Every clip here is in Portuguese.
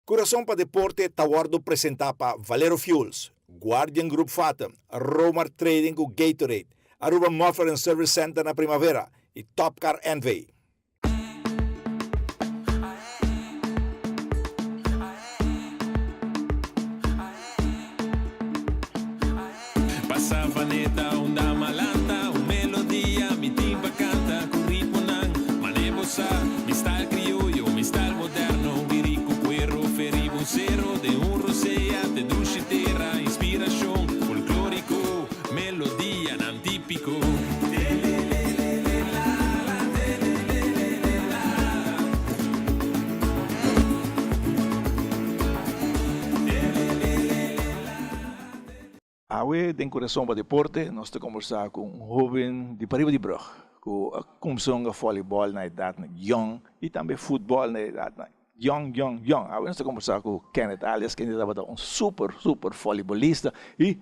Coração para Deporte Tawardo apresentava Valero Fuels, Guardian Group Fathom, Romar Trading com Gatorade, Aruba Muffler and Service Center na Primavera e Top Car Envy. Passava neta, onda malanta, melodia, mi timba canta, con ritmo nan, manebosa, mi sta il criollo, mi sta il moderno, virico cuero, ferivo zero, de un rosea, de dulce terra, inspiración, folclórico, melodia, nan típico. Awe tem coração para deporte, nós estamos conversar com um jovem de Pariba de Brug, que começou a voleibol na idade young e também futebol na idade young. Awe nós estamos conversar com Kenneth Alias, que estava um super voleibolista e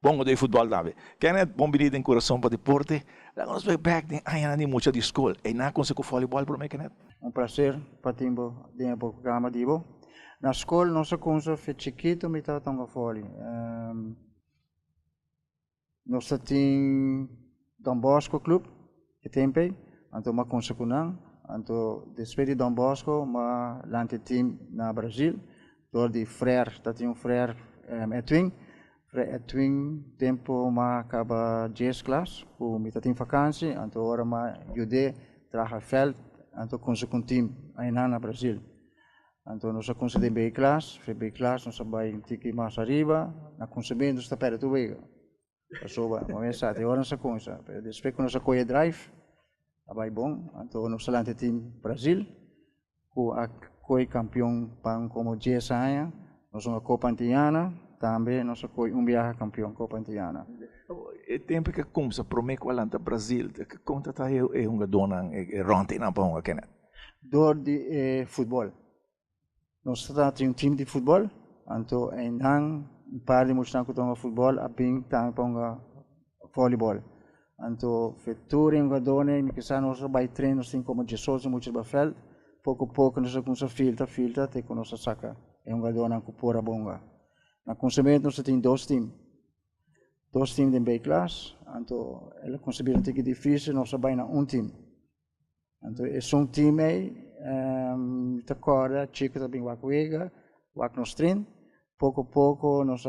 bom de futebol também. Kenneth, bem-vindo em coração para deporte. Nós vamos back tem ainda nem muito de escola. E na conseguiu voleibol para mim, Kenneth? Prazer para tempo de programa dibo. Na escola nós começamos a chiquito, me estava tão vôlei. Nós temos Dom Bosco Club, que tem pei, então uma consequência, então depois de Dom Bosco, uma lante time na Brasil, door de Frère, dat tem Frère Edwin, Frère Edwin tempo uma acaba 10 classe, o me tem vakantie, então agora uma jude traga veld, então consequência time aí na Brasil, então nós conseguimos B classe nós vai tiki mais arriba, na conseguimos está perto do vega. Soba, mas agora nessa coisa, depois que nós acolhe drive, vai bom, então nós salante time Brasil, que acolhe campeão pan como 10 anos, nós somos Copa Antiana, também nós acolhe viaje campeão Copa Antiana. O tempo que começa para mim com a Brasil, que conta tá é dona ronte na ponga, Kenneth. Door de futebol, nós temos time de futebol, então par de moestan kutong futebol aping tang ponga volleyball anto feture nga done mi kisa no by train no sin como Jesus mucho bafel pouco no sa kunsa filta te kono sa saka e nga dona ku pora bonga na consemento no sa tem dois time de B class anto ela concebir te que difícil no sa by na time anto é um time aí ta corda chico também wakwega wak no train pouco nós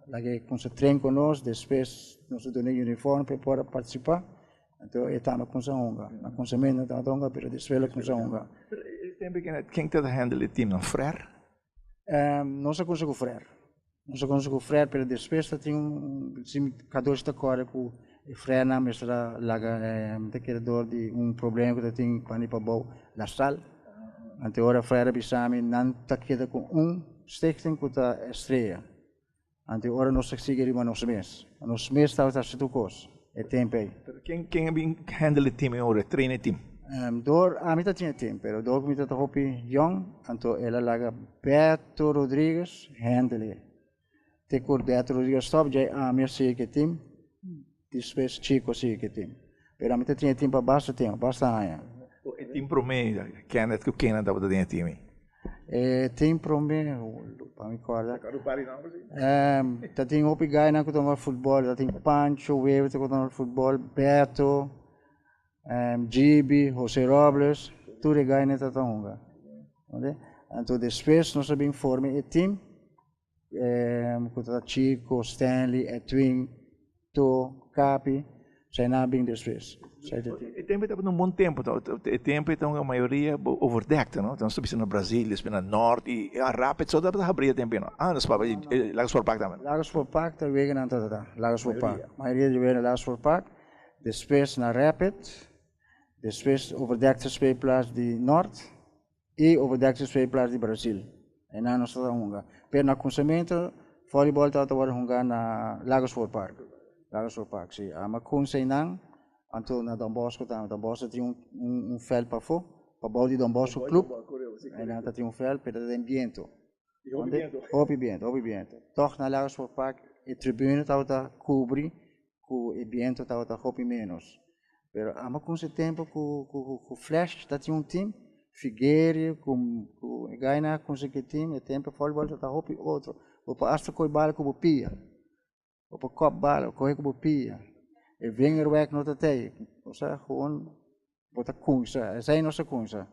lagi com se treino conosco, depois nós damos uniforme para participar. Então estamos com essa honra, na consemento da honra, mas depois com essa honra. Tempo que quem está handle o time, não Frère? Nós conseguimos Frère, mas depois tem cada está agora com Frère na mestra laga tequerador de problema que tem para ir para bom la sal. Então agora Frère bisami não tequeda com stichting kuta estreia. Ante ora nós seguimos nos mês está a ser tukos. É tempo aí. Quem é bem handle o time agora, treina o time? Door a mim tinha tempo, pero door me tá hopi young, então ela laga Beto Rodrigues handle. Te cor Beto Rodrigues stop já a minha sei que time, depois Chico sei que time. Pero a mim tinha tempo basta aia. O time promedio, Kenneth que Kenneth dava dentro do time. Tem problema, para me acordar. Tem outro guy na que toca futebol, tem Pancho, Weber que toca futebol, Beto, Gibi, José Robles, tudo guy na que toca. Então depois nós sabemos formar o time, com Chico, Stanley, Edwin, To, Capi, sai na bem depois. O tempo está num bom tempo, o tempo então a maioria overdecked, não? Então estou no Brasil, estou no norte e a rápido só dá para abrir tempo, não? Nós para Lagos Forpak também. Lagos Forpak tá vega não tá. Lagos Forpak. A maioria de vega Lagos Forpak, depois na Rapid, depois overdecked twee plaats de norte e overdecked twee plaats de Brasil. E na nós tá hunga. Per na consumente, voleibol tá agora hunga na Lagos Forpak. Lagos Forpak, sim. A macunsa inang anto na Dom Bosco tem veld para fora, para bal de Dom Bosco Club, e na tem veld para o ambiente. Obviamente. Toch na Lagos Forpak, a tribuna está cobre, o ambiente está hopi menos. Pero a com esse tempo com flash, tem time, Figueira, com ganha consecutivo, e tempo futebol tá hopi outro. O pa asta coi bala com pia. O pa cop bala, coi com pia. E vinger werk no tatei. Ou seja, gewoon bota kunsa, essa é nossa kunsa.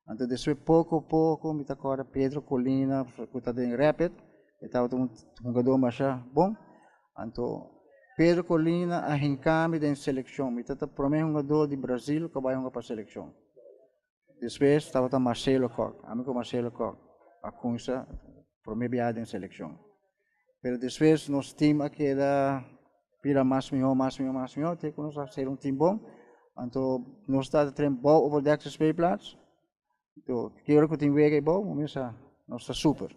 Então depois pouco me tá agora Pedro Colina, que tá em Rapid, e tá um jogador mais bom. Então Pedro Colina a hincame da seleção, me tá promete um jogador de Brasil que vai jogar para a seleção. Depois estava Marcelo Koch, amigo Marcelo Koch, a kunsa promete viajar em seleção. Pero depois nosso time aqui era pira mais melhor, tem que nós ser um time bom. Então nós está trem bom over de speelplaats. Então que hora que tem wege bom, mas nós está super.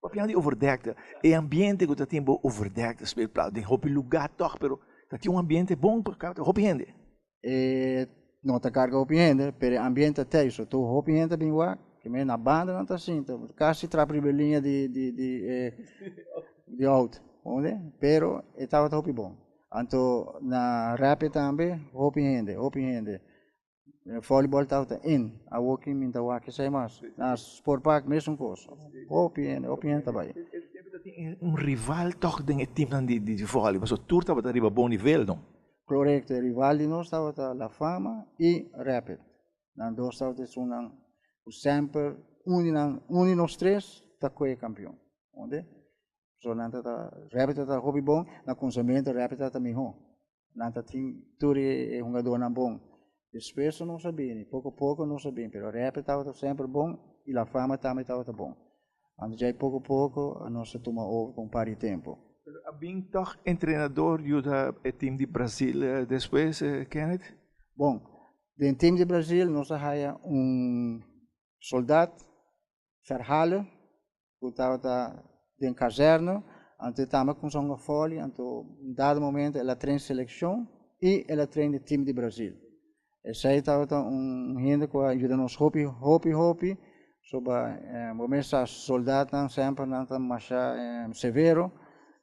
Papian die overdekte, e ambiente que tem bo overdekte speelplaats, den hopi lugar toch, pero dat die ambiente bom para hopi hende. Não tá carga hopi hende, pero ambiente até isso, tu hopi hende bem lá, que me na banda não tá assim, então quase trapri belinha de out, onde? Pero estava hopi bom. Então na Rapid também hopi hende. Volleyball estava in, a walking minta waki sai mas. Na sport park mesmo coisa. Hopi hende também. Rival toch den het team de volley, mas o tour estava arriba bom nível, não? Correcto, o rival de nós estava La Fama e Rapid. Nós dois estávamos sempre um de nós três está com o campeão, onde? So nanta Rapid está hobby bom, na consumento Rapid está melhor. Nanta tem tudo é um jogador não bom. Depois não sabia, pouco não sabia, mas Rapid estava sempre bom e La Fama também estava bom. Antes já pouco a nós toma over com um par de tempo. Bem toch treinador do time de Brasil depois, Kenneth? Bom, do time de Brasil nós temos soldado, Verhalen, que estava em caserna, então estava com sua folha, então em dado momento ela treina seleção e ela treina time de Brasil. Essa aí estava gente que ajuda nos hopi, sobre momento soldado sempre mais severo.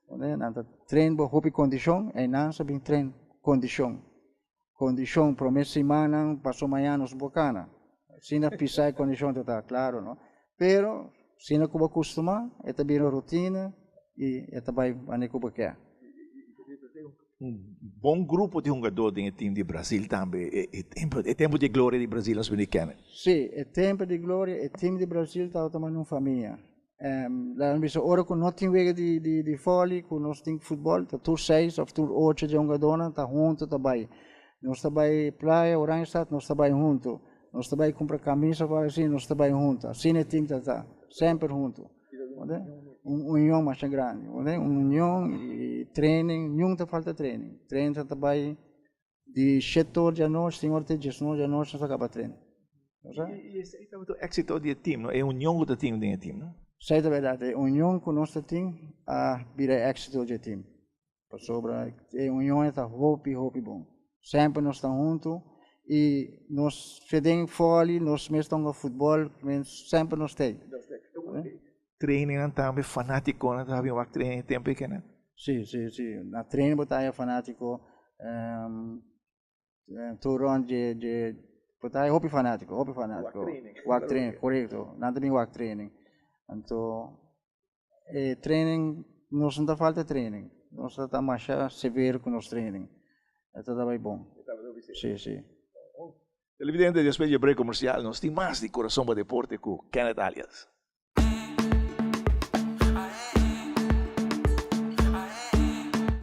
Nanta trein bo hopi condition e nan sabing trein condition promes semana passo manhã nos bocana sina pisai condition tá claro no pero sina kuba costuma eta biro rotina e eta vai aneco porque Bom grupo de jogadores no time de Brasil também. É tempo de glória de Brasil, as americanas. Sim, é tempo de glória. O time de Brasil está também uma família. Lá no ora com nós tem wege de vôlei, com nós tem futebol, tá tur 6 ou tur 8 de jogadores, tá junto também. Nós também praia, Oranjestad, nós também junto. Nós também compra camisa para assim, nós também junto. Assim é time tá sempre junto. União mais grande, união e treino, nunca falta treino. Treino também de 7 horas da noite, 5 horas de noite, nós acaba treino. E esse é o êxito do time, não? É a união do time dentro do time, não? Sei a verdade, a união com o nosso time vira êxito do time. Sobre a união está hopi bom. Sempre nós estamos juntos e nós fazemos vôlei, nós mesmos futebol, sempre nós temos. Training também fanático, não também o treino tempo pequeno. Sim. Na treino botar fanático, turno de botar hopi fanático. Walk training, correto. Não também walk training. Então, training, nós não falta training. Nós estamos mais severo com nosso training. Isso também bom. Sim. Televidente, depois de break comercial, nós temos mais de Coração para Deporte com Kenneth Alias.